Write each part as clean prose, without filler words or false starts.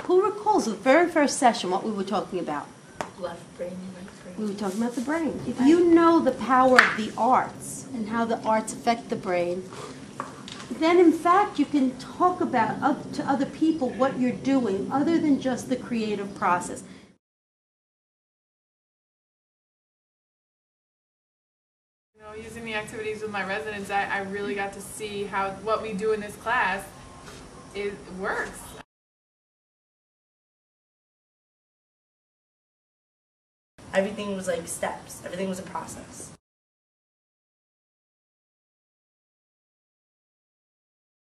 Who recalls the very first session what we were talking about? Left brain, right brain. We were talking about the brain. If you know the power of the arts and how the arts affect the brain, then in fact you can talk about to other people what you're doing other than just the creative process. You know, using the activities with my residents, I really got to see how what we do in this class works. Everything was like steps. Everything was a process.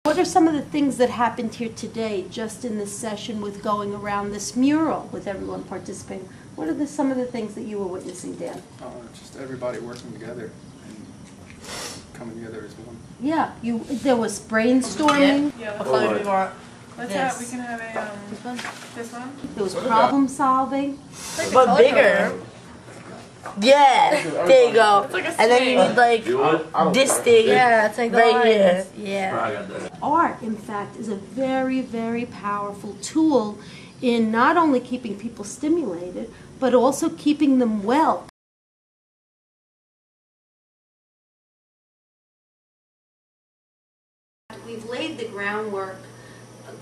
What are some of the things that happened here today, just in this session with going around this mural with everyone participating? What are some of the things that you were witnessing, Dan? Just everybody working together and coming together as one. Yeah, there was brainstorming. Yeah, we can have a this one. There was problem solving. But bigger. Yeah, there you go. It's like a and then you need like this thing. Yeah, it's like the right lines. here. Yeah. Art, in fact, is a very, very powerful tool in not only keeping people stimulated, but also keeping them well. We've laid the groundwork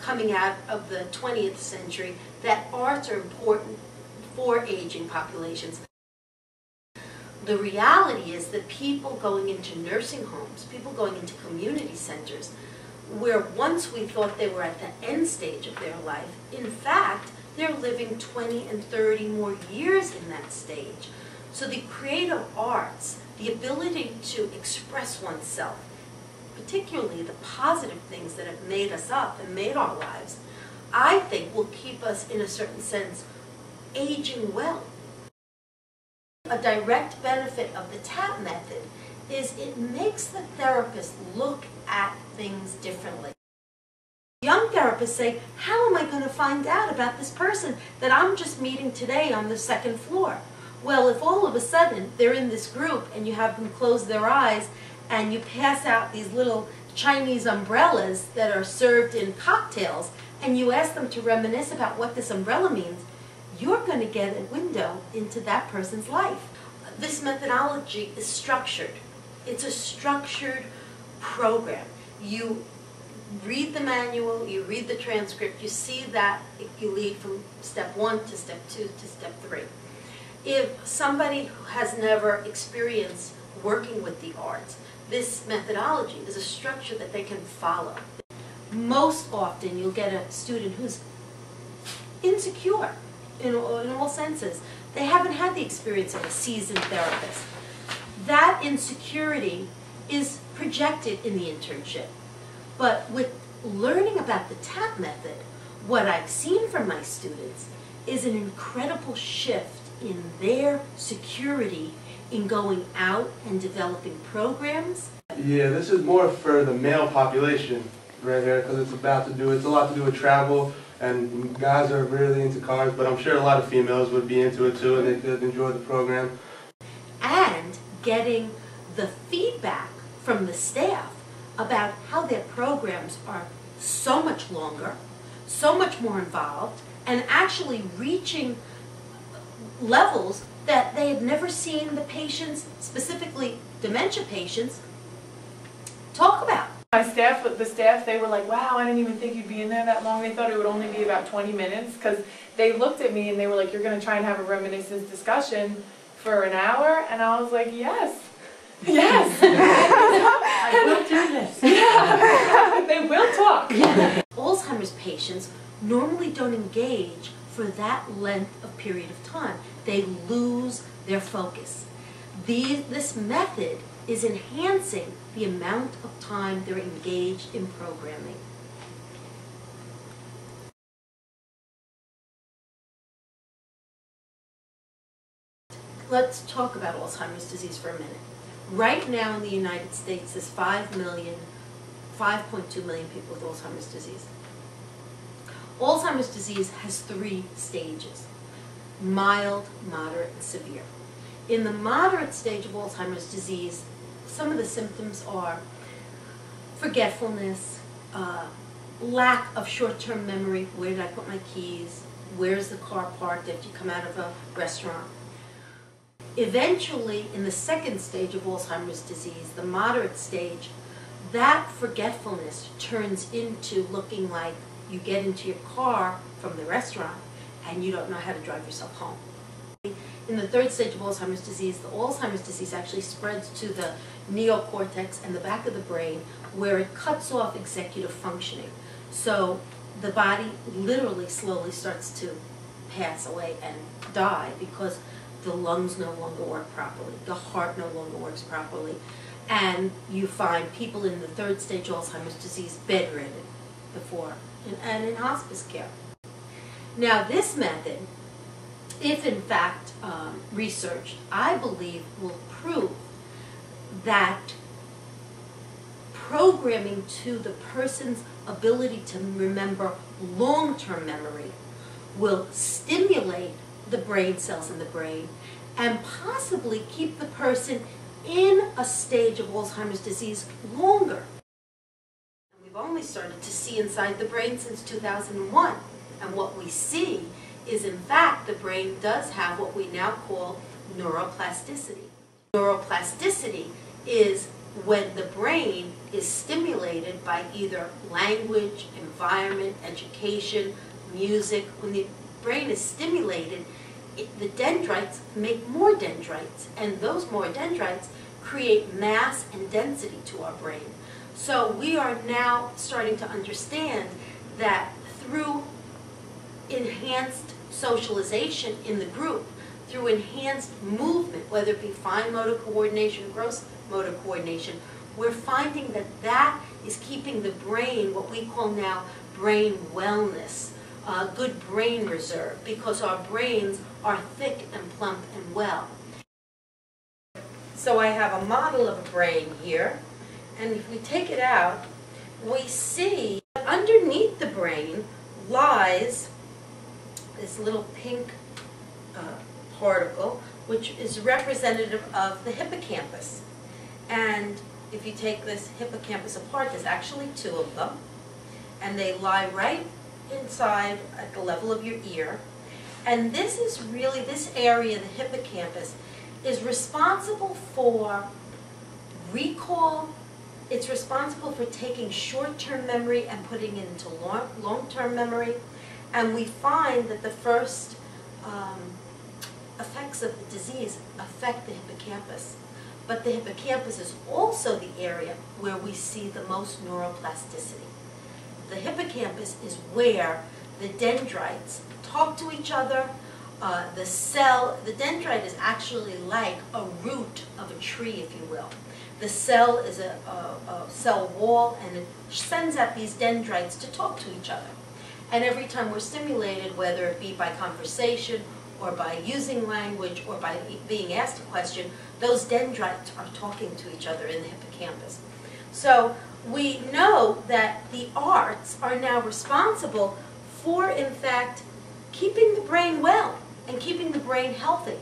coming out of the 20th century that arts are important for aging populations. The reality is that people going into nursing homes, people going into community centers, where once we thought they were at the end stage of their life, in fact, they're living 20 and 30 more years in that stage. So the creative arts, the ability to express oneself, particularly the positive things that have made us up and made our lives, I think will keep us, in a certain sense, aging well. A direct benefit of the TTAP method is it makes the therapist look at things differently. Young therapists say, how am I going to find out about this person that I'm just meeting today on the second floor? Well, if all of a sudden they're in this group and you have them close their eyes and you pass out these little Chinese umbrellas that are served in cocktails and you ask them to reminisce about what this umbrella means, you're going to get a window into that person's life. This methodology is structured. It's a structured program. You read the manual, you read the transcript, you see that you lead from step 1 to step 2 to step 3. If somebody who has never experienced working with the arts, this methodology is a structure that they can follow. Most often you'll get a student who's insecure in all senses. They haven't had the experience of a seasoned therapist. That insecurity is projected in the internship. But with learning about the TTAP method, what I've seen from my students is an incredible shift in their security in going out and developing programs. Yeah, this is more for the male population right here because it's a lot to do with travel, and guys are really into cars, but I'm sure a lot of females would be into it too and they could enjoy the program. And getting the feedback from the staff about how their programs are so much longer, so much more involved, and actually reaching levels that they had never seen the patients, specifically dementia patients, talk about. The staff, they were like, wow, I didn't even think you'd be in there that long. They thought it would only be about 20 minutes because they looked at me and they were like, you're going to try and have a reminiscence discussion for an hour? And I was like, yes. Yes. I will do this. Yeah. They will talk. Yeah. Alzheimer's patients normally don't engage for that length of period of time. They lose their focus. This method is enhancing the amount of time they're engaged in programming. Let's talk about Alzheimer's disease for a minute. Right now in the United States, there's 5.2 million people with Alzheimer's disease. Alzheimer's disease has 3 stages: mild, moderate, and severe. In the moderate stage of Alzheimer's disease, some of the symptoms are forgetfulness, lack of short-term memory. Where did I put my keys? Where's the car parked after you come out of a restaurant? Eventually, in the second stage of Alzheimer's disease, the moderate stage, that forgetfulness turns into looking like you get into your car from the restaurant and you don't know how to drive yourself home. In the third stage of Alzheimer's disease, the Alzheimer's disease actually spreads to the neocortex and the back of the brain, where it cuts off executive functioning. So the body literally slowly starts to pass away and die because the lungs no longer work properly, the heart no longer works properly, and you find people in the third stage Alzheimer's disease bedridden before and in hospice care. Now this method, if in fact researched, I believe will prove that programming to the person's ability to remember long-term memory will stimulate the brain cells in the brain and possibly keep the person in a stage of Alzheimer's disease longer. We've only started to see inside the brain since 2001, and what we see is in fact the brain does have what we now call neuroplasticity. Neuroplasticity is when the brain is stimulated by either language, environment, education, music. When the brain is stimulated, the dendrites make more dendrites, and those more dendrites create mass and density to our brain. So we are now starting to understand that through enhanced socialization in the group, through enhanced movement, whether it be fine motor coordination, gross motor coordination, we're finding that that is keeping the brain, what we call now brain wellness, good brain reserve, because our brains are thick and plump and well. So I have a model of a brain here, and if we take it out, we see that underneath the brain lies this little pink particle, which is representative of the hippocampus. And if you take this hippocampus apart, there's actually two of them, and they lie right inside at the level of your ear. And this is really, this area, the hippocampus, is responsible for recall. It's responsible for taking short-term memory and putting it into long-term memory. And we find that the first effects of the disease affect the hippocampus. But the hippocampus is also the area where we see the most neuroplasticity. The hippocampus is where the dendrites talk to each other. The dendrite is actually like a root of a tree, if you will. The cell is a cell wall, and it sends out these dendrites to talk to each other. And every time we're stimulated, whether it be by conversation or by using language or by being asked a question, those dendrites are talking to each other in the hippocampus. So we know that the arts are now responsible for, in fact, keeping the brain well and keeping the brain healthy.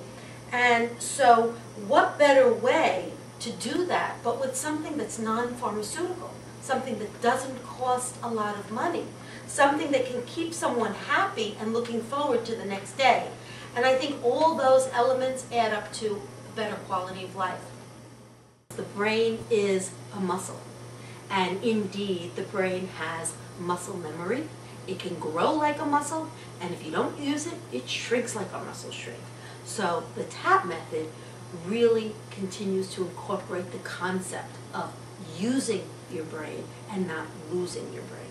And so what better way to do that but with something that's non-pharmaceutical, something that doesn't cost a lot of money, something that can keep someone happy and looking forward to the next day. And I think all those elements add up to a better quality of life. The brain is a muscle, and indeed the brain has muscle memory. It can grow like a muscle, and if you don't use it, it shrinks like a muscle shrink. So the TTAP method really continues to incorporate the concept of using your brain and not losing your brain.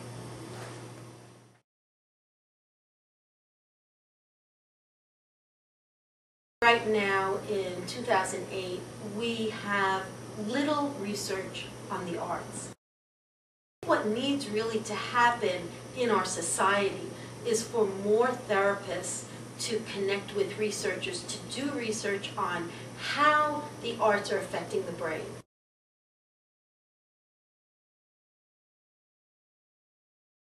Right now, in 2008, we have little research on the arts. What needs really to happen in our society is for more therapists to connect with researchers, to do research on how the arts are affecting the brain.